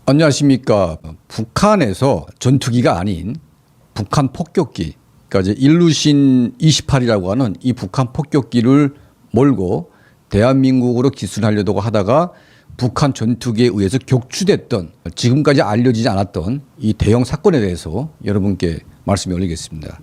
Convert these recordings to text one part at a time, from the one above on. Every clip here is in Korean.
안녕하십니까. 북한에서 전투기가 아닌 북한 폭격기, 그러니까 이제 일루신 28이라고 하는 이 북한 폭격기를 몰고 대한민국으로 기순하려고 하다가 북한 전투기에 의해서 격추됐던, 지금까지 알려지지 않았던 이 대형 사건에 대해서 여러분께 말씀을 올리겠습니다.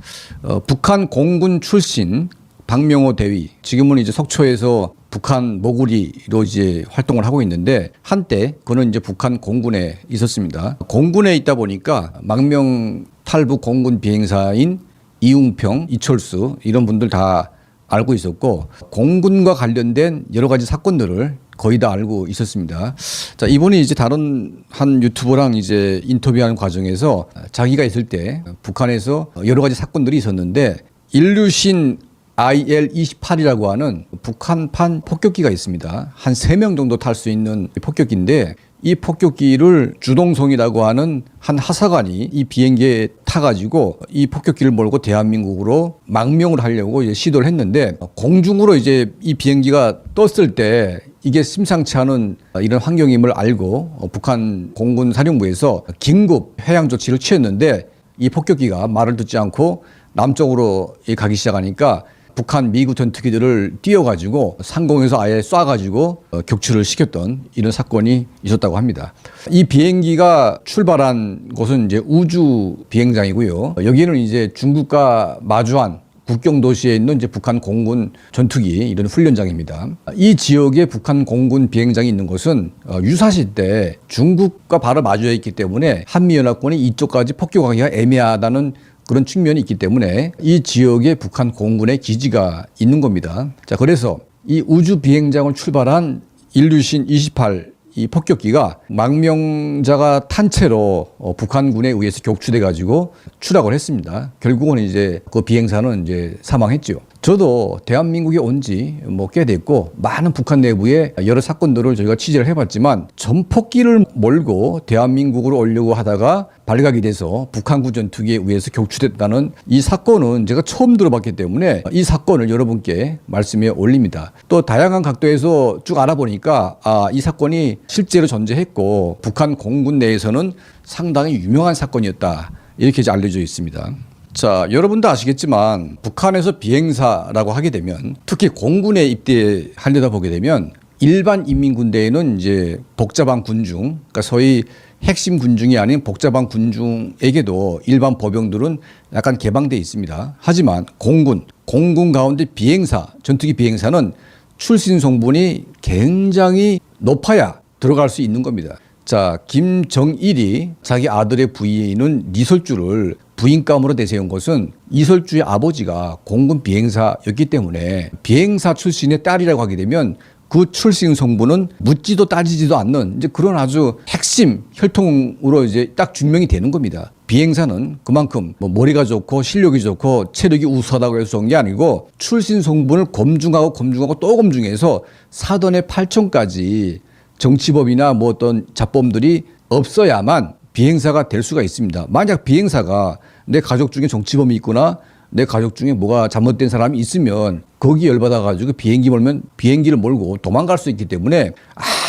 북한 공군 출신 박명호 대위, 지금은 이제 속초에서 북한 모구리로 이제 활동을 하고 있는데, 한때 그는 이제 북한 공군에 있었습니다. 공군에 있다 보니까 망명 탈북 공군 비행사인 이웅평, 이철수 이런 분들 다 알고 있었고, 공군과 관련된 여러 가지 사건들을 거의 다 알고 있었습니다. 자, 이분이 이제 다른 한 유튜버랑 이제 인터뷰하는 과정에서 자기가 있을 때 북한에서 여러 가지 사건들이 있었는데, 일루신 IL-28이라고 하는 북한판 폭격기가 있습니다. 한 3명 정도 탈 수 있는 폭격기인데, 이 폭격기를 주동성이라고 하는 한 하사관이 이 비행기에 타가지고 이 폭격기를 몰고 대한민국으로 망명을 하려고 이제 시도를 했는데, 공중으로 이제 이 비행기가 떴을 때 이게 심상치 않은 이런 환경임을 알고 북한 공군 사령부에서 긴급 해양 조치를 취했는데, 이 폭격기가 말을 듣지 않고 남쪽으로 가기 시작하니까 북한 미국 전투기들을 띄워가지고 상공에서 아예 쏴가지고 격추를 시켰던 이런 사건이 있었다고 합니다. 이 비행기가 출발한 곳은 이제 우주 비행장이고요. 여기는 이제 중국과 마주한 국경 도시에 있는 이제 북한 공군 전투기 이런 훈련장입니다. 이 지역에 북한 공군 비행장이 있는 곳은 유사시 때 중국과 바로 마주해 있기 때문에 한미연합군이 이쪽까지 폭격하기가 애매하다는 그런 측면이 있기 때문에 이 지역에 북한 공군의 기지가 있는 겁니다. 자, 그래서 이 우주 비행장을 출발한 일루신 28 이 폭격기가 망명자가 탄 채로 북한군에 의해서 격추돼 가지고 추락을 했습니다. 결국은 이제 그 비행사는 이제 사망했죠. 저도 대한민국에 온 지 뭐 꽤 됐고, 많은 북한 내부의 여러 사건들을 저희가 취재를 해봤지만, 전폭기를 몰고 대한민국으로 오려고 하다가 발각이 돼서 북한군 전투기에 의해서 격추됐다는 이 사건은 제가 처음 들어봤기 때문에 이 사건을 여러분께 말씀해 올립니다. 또 다양한 각도에서 쭉 알아보니까 이 사건이 실제로 존재했고 북한 공군 내에서는 상당히 유명한 사건이었다, 이렇게 이제 알려져 있습니다. 자, 여러분도 아시겠지만 북한에서 비행사라고 하게 되면, 특히 공군에 입대하려다 보게 되면 일반 인민군대에는 이제 복잡한 군중, 그러니까 소위 핵심 군중이 아닌 복잡한 군중에게도 일반 보병들은 약간 개방되어 있습니다. 하지만 공군 가운데 비행사, 전투기 비행사는 출신 성분이 굉장히 높아야 들어갈 수 있는 겁니다. 자, 김정일이 자기 아들의 부인은 이설주를 부인감으로 내세운 것은 이설주의 아버지가 공군 비행사였기 때문에, 비행사 출신의 딸이라고 하게 되면 그 출신 성분은 묻지도 따지지도 않는 이제 그런 아주 핵심 혈통으로 이제 딱 증명이 되는 겁니다. 비행사는 그만큼 뭐 머리가 좋고 실력이 좋고 체력이 우수하다고 해서 좋은 게 아니고, 출신 성분을 검증하고 또 검증해서 사돈의 8촌까지 정치범이나 뭐 어떤 잡범들이 없어야만 비행사가 될 수가 있습니다. 만약 비행사가 내 가족 중에 정치범이 있거나 내 가족 중에 뭐가 잘못된 사람이 있으면 거기 열받아가지고 비행기를 몰고 도망갈 수 있기 때문에,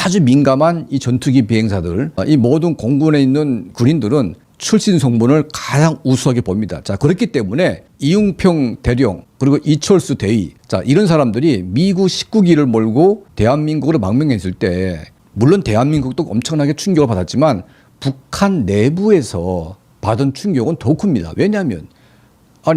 아주 민감한 이 전투기 비행사들, 이 모든 공군에 있는 군인들은 출신 성분을 가장 우수하게 봅니다. 자, 그렇기 때문에 이웅평 대령 그리고 이철수 대위, 자, 이런 사람들이 미국 19기를 몰고 대한민국으로 망명했을 때, 물론 대한민국도 엄청나게 충격을 받았지만 북한 내부에서 받은 충격은 더 큽니다. 왜냐하면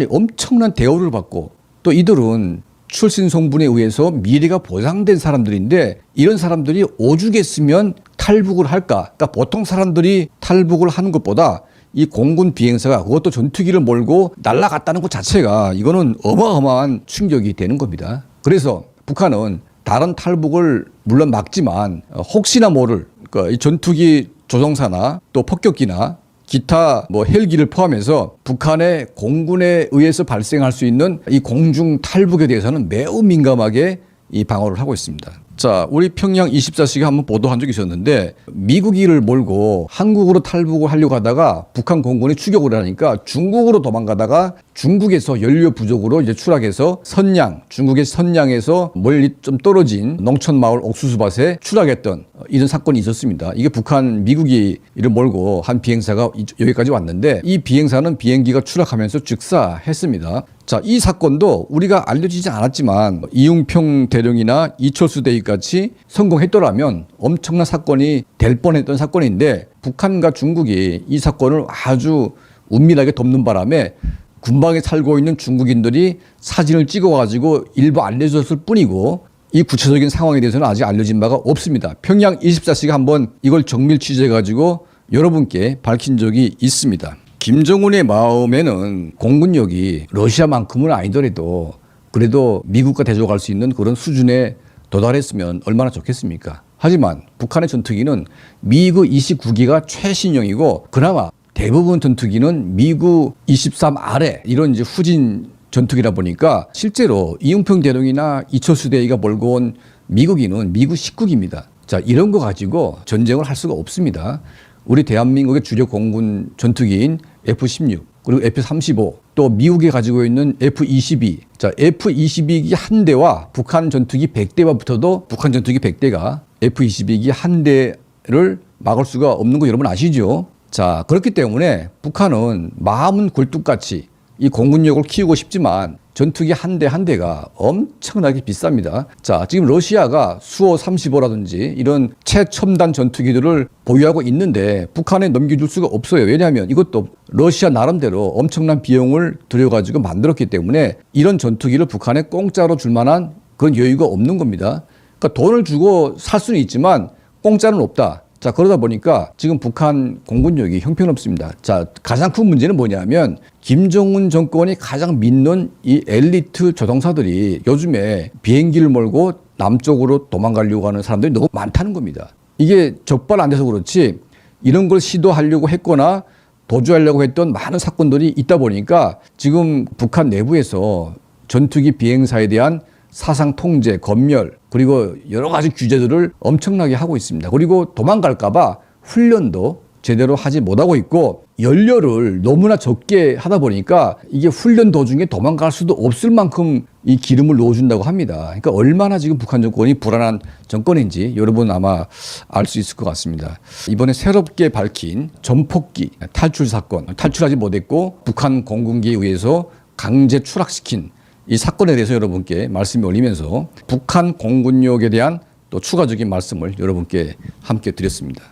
엄청난 대우를 받고, 또 이들은 출신 성분에 의해서 미래가 보장된 사람들인데, 이런 사람들이 오죽했으면 탈북을 할까? 그러니까 보통 사람들이 탈북을 하는 것보다 이 공군 비행사가, 그것도 전투기를 몰고 날아갔다는 것 자체가, 이거는 어마어마한 충격이 되는 겁니다. 그래서 북한은 다른 탈북을 물론 막지만 혹시나 모를, 그러니까 이 전투기 조종사나 또 폭격기나 기타 뭐 헬기를 포함해서 북한의 공군에 의해서 발생할 수 있는 이 공중 탈북에 대해서는 매우 민감하게 이 방어를 하고 있습니다. 자, 우리 평양 24시간 한번 보도한 적이 있었는데 미국이를 몰고 한국으로 탈북을 하려고 하다가 북한 공군이 추격을 하니까 중국으로 도망가다가 중국에서 연료 부족으로 이제 추락해서 선양, 중국의 선양에서 멀리 좀 떨어진 농촌 마을 옥수수밭에 추락했던 이런 사건이 있었습니다. 이게 북한 미국이 이를 몰고 한 비행사가 여기까지 왔는데 이 비행사는 비행기가 추락하면서 즉사했습니다. 자, 이 사건도 우리가 알려지지 않았지만 이웅평 대령이나 이철수 대위 같이 성공했더라면 엄청난 사건이 될 뻔했던 사건인데 북한과 중국이 이 사건을 아주 은밀하게 덮는 바람에 군방에 살고 있는 중국인들이 사진을 찍어가지고 일부 알려줬을 뿐이고 이 구체적인 상황에 대해서는 아직 알려진 바가 없습니다. 평양 24시가 한번 이걸 정밀 취재해가지고 여러분께 밝힌 적이 있습니다. 김정은의 마음에는 공군력이 러시아만큼은 아니더라도 그래도 미국과 대적할 수 있는 그런 수준에 도달했으면 얼마나 좋겠습니까? 하지만 북한의 전투기는 미그 29기가 최신형이고 그나마 대부분 전투기는 미그 23 아래 이런 이제 후진 전투기라 보니까 실제로 이웅평 대령이나 이철수 대위가 몰고 온 미국기는 미그 19기입니다. 자, 이런 거 가지고 전쟁을 할 수가 없습니다. 우리 대한민국의 주력 공군 전투기인 F-16 그리고 F-35 또 미국이 가지고 있는 F-22 자 F-22기 한 대와 북한 전투기 100대가 붙어도 북한 전투기 100대가 F-22기 한 대를 막을 수가 없는 거 여러분 아시죠? 자, 그렇기 때문에 북한은 마음은 굴뚝같이 이 공군력을 키우고 싶지만 전투기 한 대 한 대가 엄청나게 비쌉니다. 자, 지금 러시아가 수호 35라든지 이런 최첨단 전투기들을 보유하고 있는데 북한에 넘겨줄 수가 없어요. 왜냐하면 이것도 러시아 나름대로 엄청난 비용을 들여가지고 만들었기 때문에 이런 전투기를 북한에 공짜로 줄 만한 그런 여유가 없는 겁니다. 그러니까 돈을 주고 살 수는 있지만 공짜는 없다. 자, 그러다 보니까 지금 북한 공군력이 형편없습니다. 자, 가장 큰 문제는 뭐냐면 김정은 정권이 가장 믿는 이 엘리트 조종사들이 요즘에 비행기를 몰고 남쪽으로 도망가려고 하는 사람들이 너무 많다는 겁니다. 이게 적발 안 돼서 그렇지 이런 걸 시도하려고 했거나 도주하려고 했던 많은 사건들이 있다 보니까 지금 북한 내부에서 전투기 비행사에 대한 사상 통제, 검열 그리고 여러 가지 규제들을 엄청나게 하고 있습니다. 그리고 도망갈까 봐 훈련도 제대로 하지 못하고 있고 연료를 너무나 적게 하다 보니까 이게 훈련 도중에 도망갈 수도 없을 만큼 이 기름을 넣어준다고 합니다. 그러니까 얼마나 지금 북한 정권이 불안한 정권인지 여러분 아마 알 수 있을 것 같습니다. 이번에 새롭게 밝힌 전폭기 탈출 사건, 탈출하지 못했고 북한 공군기에 의해서 강제 추락시킨 이 사건에 대해서 여러분께 말씀을 올리면서 북한 공군력에 대한 또 추가적인 말씀을 여러분께 함께 드렸습니다.